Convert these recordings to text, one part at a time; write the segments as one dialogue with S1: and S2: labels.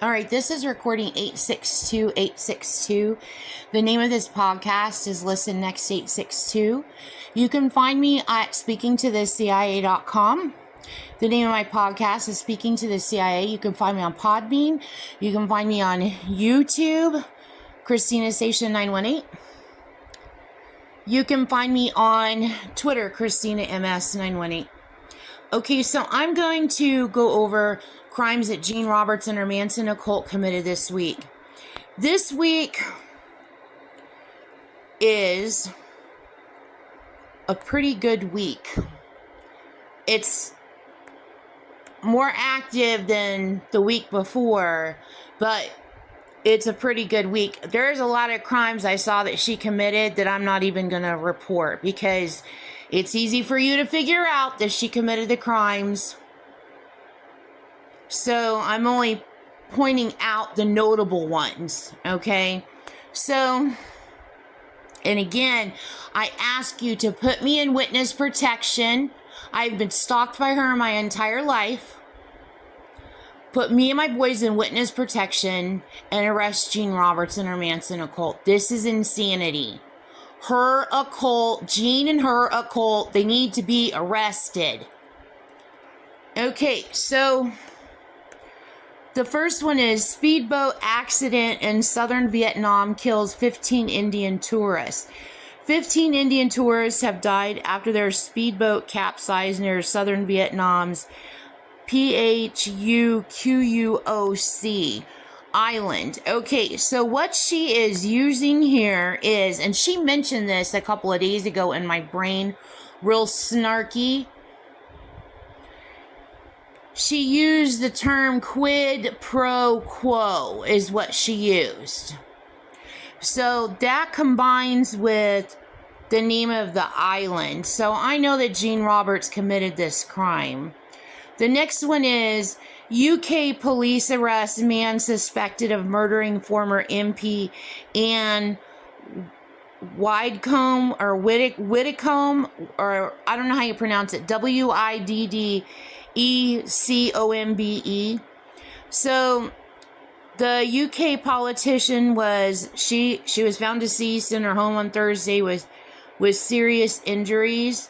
S1: All right, this is recording 862. The name of this podcast is Listen Next 862. You can find me at speakingtothecia.com. The name of my podcast is Speaking to the CIA. You can find me on Podbean. You can find me on YouTube, Christina Station 918. You can find me on Twitter, Christina MS 918. Okay, so I'm going to go over crimes that Gene Roberts and her Manson occult committed this week. This week is a pretty good week. It's more active than the week before, but it's a pretty good week. There's a lot of crimes I saw that she committed that I'm not even going to report because it's easy for you to figure out that she committed the crimes. So I'm only pointing out the notable ones, okay? So, and again, I ask you to put me in witness protection. I've been stalked by her my entire life. Put me and my boys in witness protection and arrest Gene Roberts and her Manson occult. This is insanity. Her occult, Gene and her occult, they need to be arrested. Okay, so the first one is speedboat accident in southern Vietnam kills 15 Indian tourists. 15 Indian tourists have died after their speedboat capsized near southern Vietnam's Phuoc Island. Okay, so what she is using here is, and she mentioned this a couple of days ago in my brain, real snarky. She used the term quid pro quo is what she used. So that combines with the name of the island. So I know that Gene Roberts committed this crime. The next one is UK police arrest man suspected of murdering former MP Anne Widdecombe or Widdecombe, or I don't know how you pronounce it, Widdecombe. So the UK politician she was found deceased in her home on Thursday with serious injuries.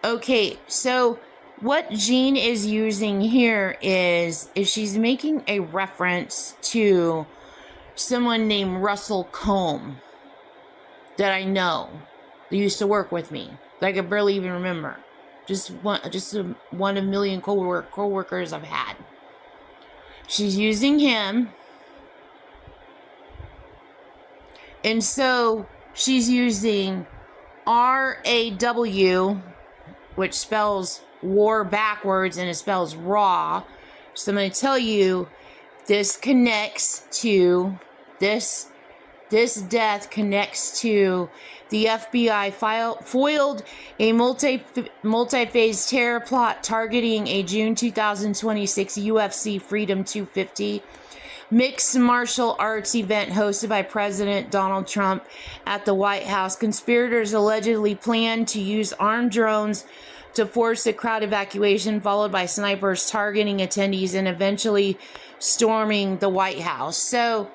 S1: Okay, so what Gene is using here is she's making a reference to someone named Russell Combe that I know, that used to work with me, that I could barely even remember. Just one of a million co-workers I've had. She's using him. And so she's using RAW, which spells war backwards and it spells raw. So I'm going to tell you this connects to this death connects to the FBI foiled a multi-phase terror plot targeting a June 2026 UFC Freedom 250 mixed martial arts event hosted by President Donald Trump at the White House. Conspirators allegedly planned to use armed drones to force a crowd evacuation, followed by snipers targeting attendees and eventually storming the White House. So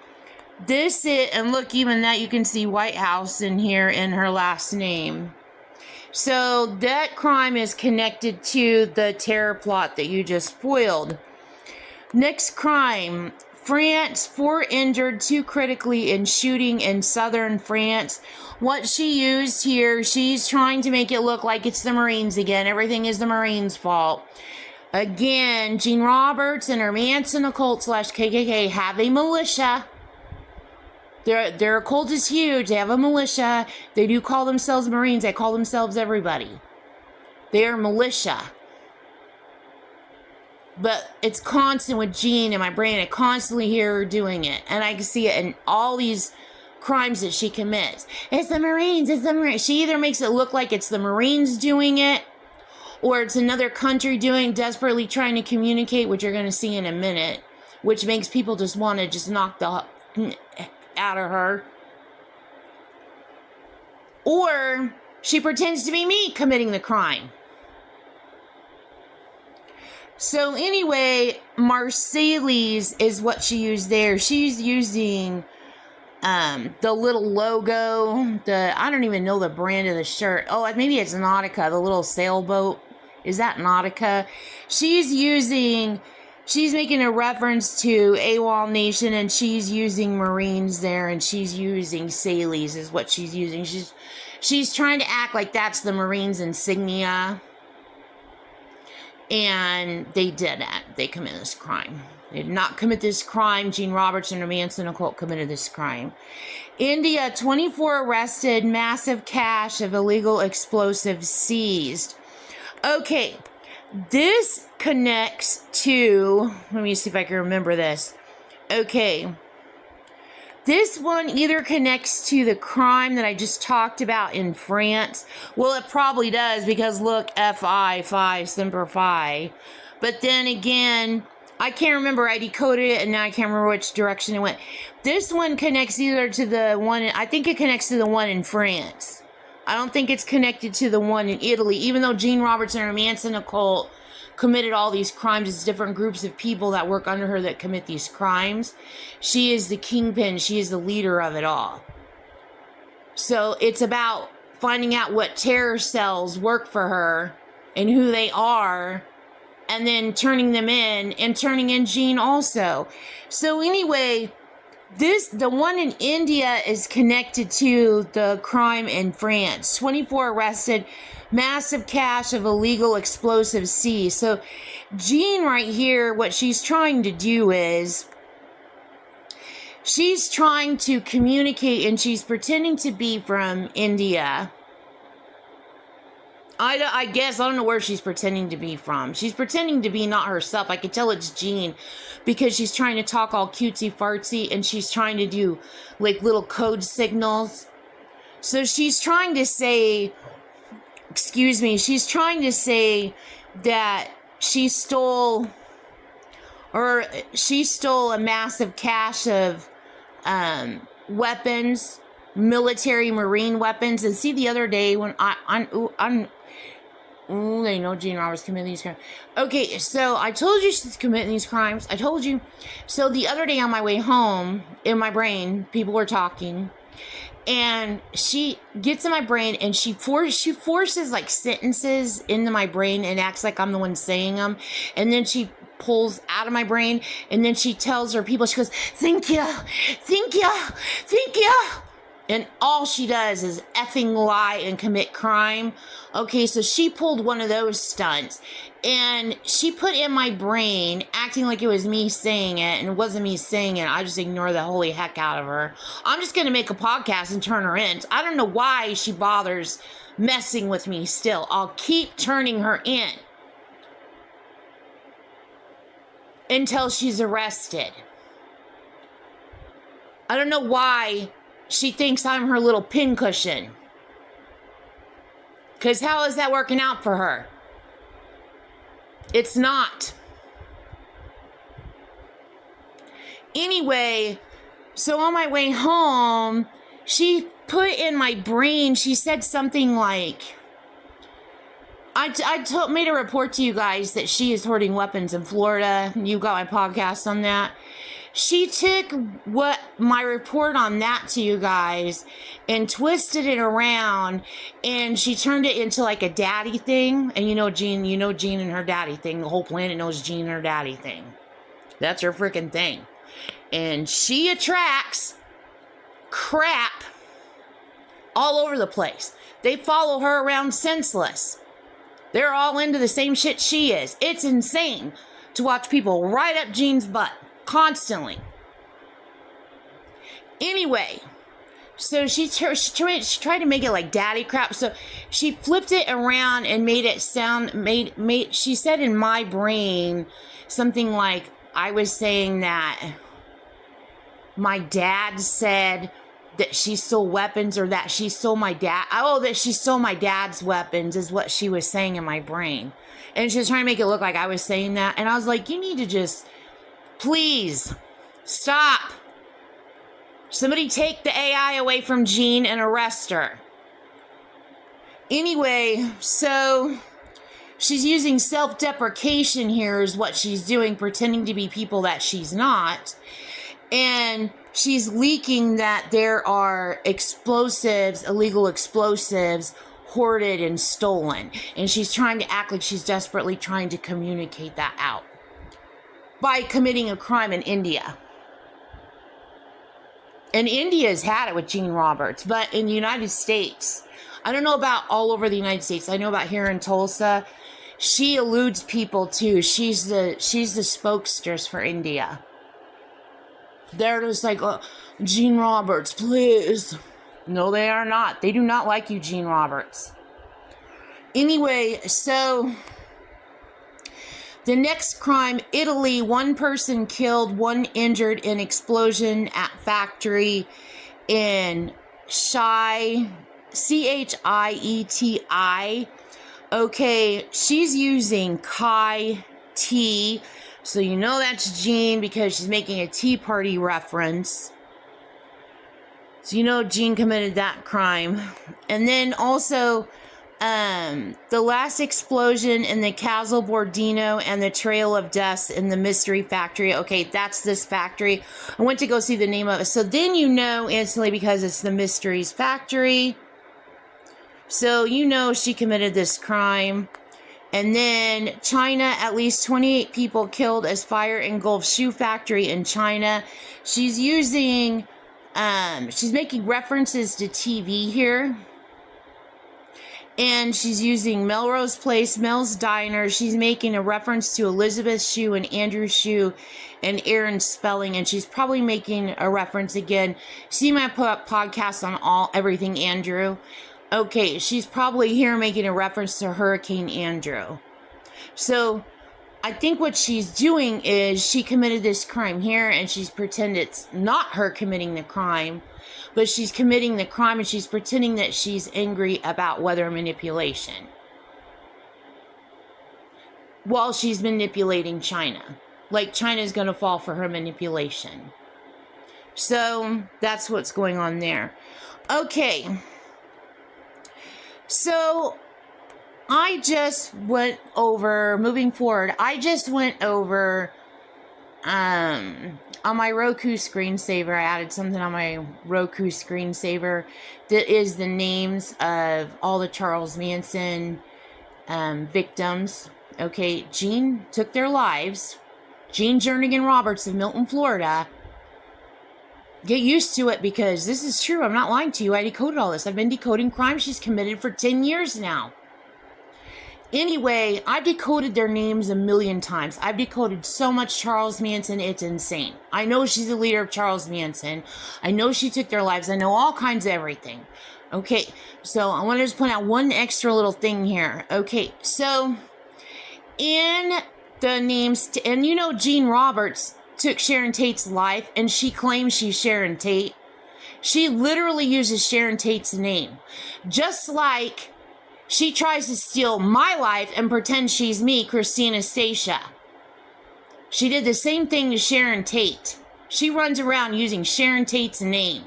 S1: this is, and look, even that you can see White House in here in her last name. So that crime is connected to the terror plot that you just foiled. Next crime, France, 4 injured, 2 critically in shooting in southern France. What she used here, she's trying to make it look like it's the Marines again. Everything is the Marines' fault. Again, Gene Roberts and her Manson occult / KKK have a militia. Their occult is huge. They have a militia. They do call themselves Marines. They call themselves everybody. They are militia. But it's constant with Gene in my brain. I constantly hear her doing it. And I can see it in all these crimes that she commits. It's the Marines. It's the Marines. She either makes it look like it's the Marines doing it, or it's another country desperately trying to communicate, which you're going to see in a minute, which makes people just want to just knock the out of her. Or she pretends to be me committing the crime. So anyway, Marcellus is what she used there. She's using the little logo, I don't even know the brand of the shirt. Oh, maybe it's Nautica, the little sailboat. Is that Nautica? She's making a reference to AWOL Nation, and she's using Marines there, and she's using Sally's is what she's using. She's trying to act like that's the Marines insignia. And they did that. They committed this crime. They did not commit this crime. Gene Robertson or Manson occult committed this crime. India, 24 arrested, massive cache of illegal explosives seized. Okay, this connects to, let me see if I can remember this. Okay, this one either connects to the crime that I just talked about in France. Well, it probably does, because look, Fi, Semper Fi. But then again, I can't remember. I decoded it, and now I can't remember which direction it went. This one connects either to the one, I think it connects to the one in France. I don't think it's connected to the one in Italy, even though Gene Robertson or Manson occult committed all these crimes. It's different groups of people that work under her that commit these crimes. She is the kingpin. She is the leader of it all. So it's about finding out what terror cells work for her and who they are, and then turning them in and turning in Gene also. So anyway, the one in India is connected to the crime in France. 24 arrested, massive cache of illegal explosives seized. So Jean right here, what she's trying to do is she's trying to communicate, and she's pretending to be from India. I guess, I don't know where she's pretending to be from. She's pretending to be not herself. I could tell it's Jean, because she's trying to talk all cutesy fartsy, and she's trying to do like little code signals. So she's trying to say, she's trying to say that she stole a massive cache of weapons, military marine weapons. And see, the other day when they know Gene Roberts committed these crimes. Okay, so I told you she's committing these crimes. I told you. So the other day on my way home, in my brain, people were talking, and she gets in my brain, and she forces like sentences into my brain and acts like I'm the one saying them, and then she pulls out of my brain, and then she tells her people, she goes, thank you. And all she does is effing lie and commit crime. Okay, so she pulled one of those stunts, and she put in my brain, acting like it was me saying it, and it wasn't me saying it. I just ignore the holy heck out of her. I'm just going to make a podcast and turn her in. I don't know why she bothers messing with me still. I'll keep turning her in until she's arrested. I don't know why she thinks I'm her little pincushion. Because how is that working out for her? It's not. Anyway, so on my way home, she put in my brain, she said something like, I made a report to you guys that she is hoarding weapons in Florida. You got my podcast on that. She took my report on that to you guys and twisted it around, and she turned it into like a daddy thing. And you know Jean and her daddy thing. The whole planet knows Jean and her daddy thing. That's her freaking thing. And she attracts crap all over the place. They follow her around senseless. They're all into the same shit she is. It's insane to watch people right up Jean's butt constantly. Anyway, so she tried to make it like daddy crap. So she flipped it around and made it sound, she said in my brain something like I was saying that my dad said that she stole weapons, or that she stole that she stole my dad's weapons is what she was saying in my brain. And she was trying to make it look like I was saying that. And I was like, you need to just, please, stop. Somebody take the AI away from Jean and arrest her. Anyway, so she's using self-deprecation here is what she's doing, pretending to be people that she's not. And she's leaking that there are explosives, illegal explosives, hoarded and stolen. And she's trying to act like she's desperately trying to communicate that out by committing a crime in India. And India's had it with Gene Roberts, but in the United States, I don't know about all over the United States. I know about here in Tulsa. She eludes people too. She's the spokesperson for India. They're just like, oh, Gene Roberts, please. No, they are not. They do not like you, Gene Roberts. Anyway, so the next crime, Italy, 1 person killed, 1 injured in explosion at factory in Chieti. Okay, she's using Kai tea. So you know that's Jean because she's making a Tea Party reference. So you know Jean committed that crime. And then also the last explosion in the Castle Bordino and the Trail of Deaths in the Mystery Factory. Okay, that's this factory. I went to go see the name of it. So then you know instantly because it's the Mysteries Factory. So you know she committed this crime. And then China, at least 28 people killed as fire engulfed shoe factory in China. She's using, she's making references to TV here. And she's using Melrose Place, Mel's Diner. She's making a reference to Elizabeth Shue and Andrew Shue and Aaron Spelling. And she's probably making a reference again. See my podcast on everything Andrew. Okay, she's probably here making a reference to Hurricane Andrew. So, I think what she's doing is she committed this crime here and she's pretending it's not her committing the crime, but she's committing the crime and she's pretending that she's angry about weather manipulation while she's manipulating China. Like China's going to fall for her manipulation. So, that's what's going on there. Okay. So, I just went over, moving forward, I just went over, on my Roku screensaver, I added something on my Roku screensaver that is the names of all the Charles Manson victims. Okay, Gene took their lives. Gene Jernigan Roberts of Milton, Florida. Get used to it because this is true. I'm not lying to you. I decoded all this. I've been decoding crimes she's committed for 10 years now. Anyway, I've decoded their names a million times. I've decoded so much Charles Manson, it's insane. I know she's the leader of Charles Manson. I know she took their lives. I know all kinds of everything. Okay, so I want to just point out one extra little thing here. Okay, so in the names, and you know Gene Roberts took Sharon Tate's life, and she claims she's Sharon Tate. She literally uses Sharon Tate's name. Just like she tries to steal my life and pretend she's me, Christina Stacia. She did the same thing to Sharon Tate. She runs around using Sharon Tate's name.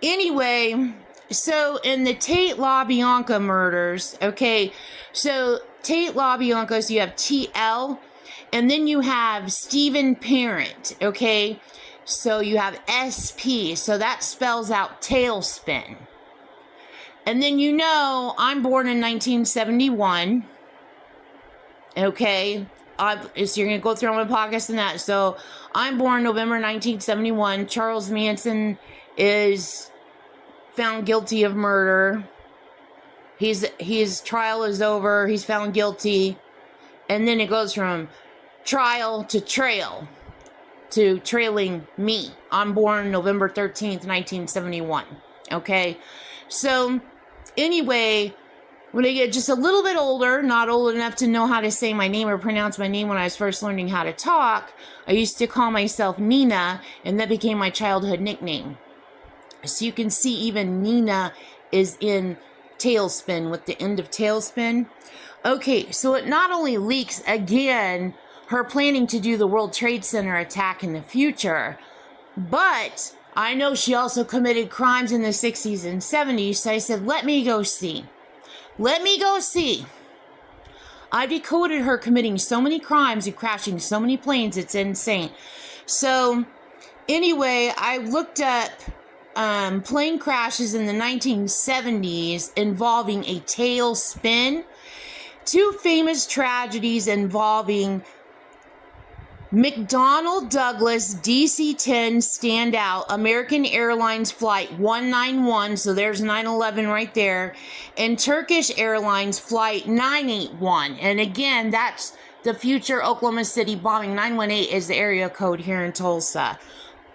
S1: Anyway, so in the Tate LaBianca murders, okay, so Tate LaBianca, so you have TL, and then you have Stephen Parent, okay? So you have SP, so that spells out tailspin. And then you know, I'm born in 1971, okay? So you're going to go through my podcast and that. So I'm born November 1971. Charles Manson is found guilty of murder. His trial is over. He's found guilty. And then it goes from trial to trail to trailing me. I'm born November 13th, 1971. Okay? So, anyway, when I get just a little bit older, not old enough to know how to say my name or pronounce my name when I was first learning how to talk, I used to call myself Nina, and that became my childhood nickname. So you can see even Nina is in Tailspin with the end of Tailspin. Okay, so it not only leaks, again, her planning to do the World Trade Center attack in the future, but I know she also committed crimes in the 60s and 70s, so I said, let me go see. Let me go see. I decoded her committing so many crimes and crashing so many planes. It's insane. So anyway, I looked up plane crashes in the 1970s involving a tailspin. 2 famous tragedies involving McDonnell Douglas DC-10 stand out. American Airlines Flight 191, so there's 9/11 right there, and Turkish Airlines Flight 981. And again, that's the future Oklahoma City bombing. 918 is the area code here in Tulsa.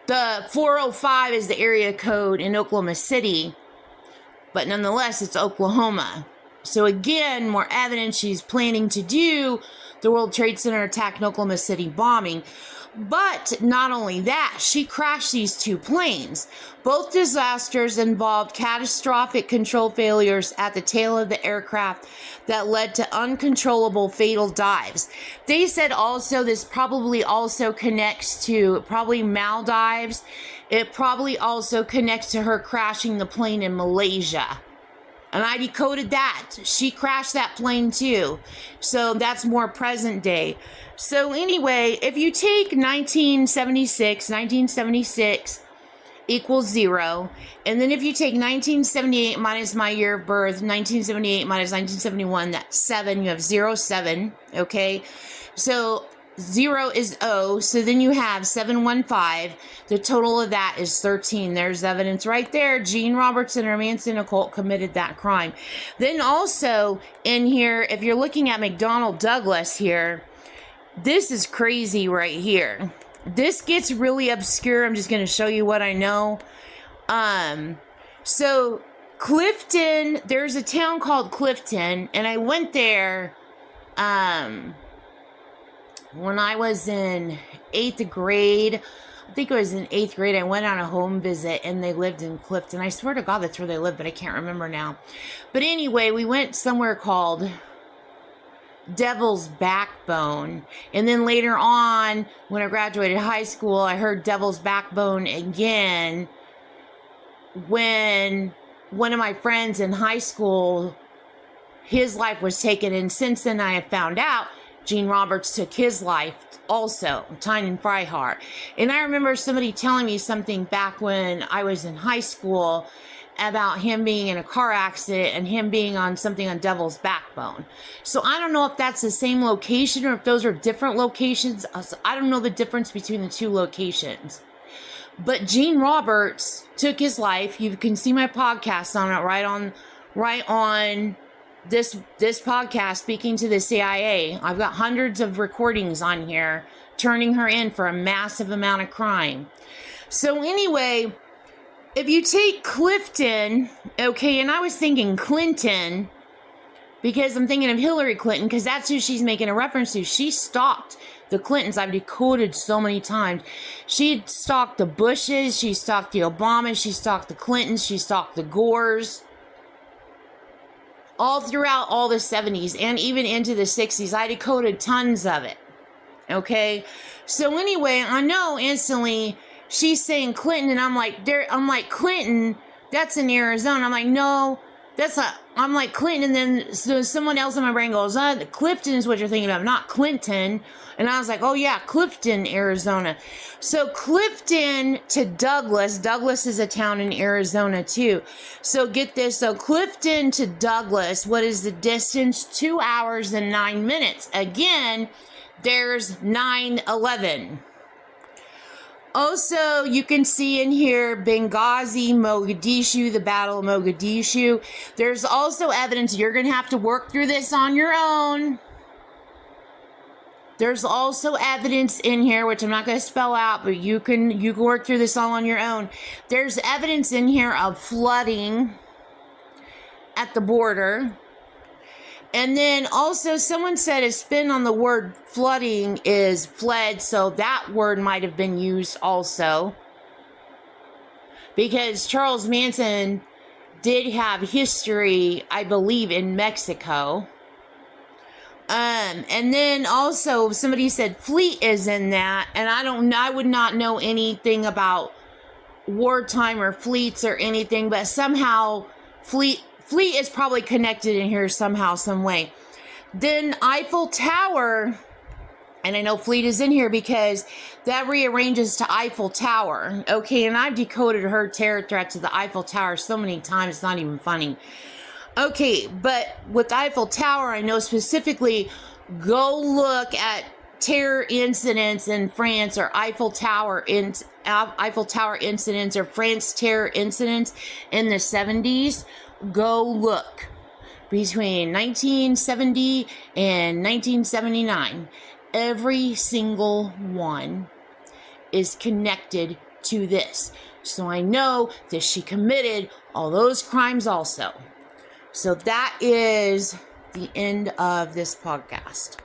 S1: The 405 is the area code in Oklahoma City, but nonetheless, it's Oklahoma. So again, more evidence she's planning to do the World Trade Center attack and Oklahoma City bombing. But not only that, she crashed these 2 planes. Both disasters involved catastrophic control failures at the tail of the aircraft that led to uncontrollable fatal dives. They said also this probably also connects to probably Maldives. It probably also connects to her crashing the plane in Malaysia. And I decoded that. She crashed that plane too. So that's more present day. So anyway, if you take 1976 equals 0. And then if you take 1978 minus my year of birth, 1978 minus 1971, that's 7. You have 0, 7. Okay. So 0 is O, so then you have 715. The total of that is 13. There's evidence right there. Gene Robertson or Manson occult committed that crime. Then also in here, if you're looking at McDonnell Douglas here, this is crazy right here. This gets really obscure. I'm just going to show you what I know. So Clifton, there's a town called Clifton, and I went there, when I was in 8th grade. I think it was in 8th grade, I went on a home visit and they lived in Clifton. I swear to God that's where they lived, but I can't remember now. But anyway, we went somewhere called Devil's Backbone. And then later on, when I graduated high school, I heard Devil's Backbone again when one of my friends in high school, his life was taken. And since then I have found out Gene Roberts took his life also, Tynan Freihardt. And I remember somebody telling me something back when I was in high school about him being in a car accident and him being on something on Devil's Backbone. So I don't know if that's the same location or if those are different locations. I don't know the difference between the 2 locations. But Gene Roberts took his life. You can see my podcast on it right on this podcast, Speaking to the CIA. I've got hundreds of recordings on here turning her in for a massive amount of crime. So anyway, if you take Clifton, okay, and I was thinking Clinton because I'm thinking of Hillary Clinton because that's who she's making a reference to. She stalked the Clintons. I've decoded so many times. She stalked the Bushes, she stalked the Obamas, she stalked the Clintons, she stalked the Gores. All throughout all the 70s and even into the 60s. I decoded tons of it. Okay? So anyway, I know instantly she's saying Clinton, and I'm like, Clinton, that's in Arizona. I'm like, no, that's not. I'm like, Clinton, and then so someone else in my brain goes, Clifton is what you're thinking of, not Clinton. And I was like, oh yeah, Clifton, Arizona. So Clifton to Douglas. Douglas is a town in Arizona too. So get this. So Clifton to Douglas, what is the distance? 2 hours and 9 minutes. Again, there's 9/11. Also, you can see in here Benghazi, Mogadishu, the Battle of Mogadishu. There's also evidence. You're going to have to work through this on your own. There's also evidence in here, which I'm not going to spell out, but you can work through this all on your own. There's evidence in here of flooding at the border. And then also someone said a spin on the word flooding is fled, so that word might have been used also. Because Charles Manson did have history, I believe, in Mexico. And then also somebody said fleet is in that, and I would not know anything about wartime or fleets or anything, but somehow fleet Fleet is probably connected in here somehow, some way. Then Eiffel Tower, and I know Fleet is in here because that rearranges to Eiffel Tower. Okay, and I've decoded her terror threat to the Eiffel Tower so many times, it's not even funny. Okay, but with Eiffel Tower, I know specifically, go look at terror incidents in France, or Eiffel Tower incidents, or France terror incidents in the 70s. Go look. Between 1970 and 1979, every single one is connected to this. So I know that she committed all those crimes also. So that is the end of this podcast.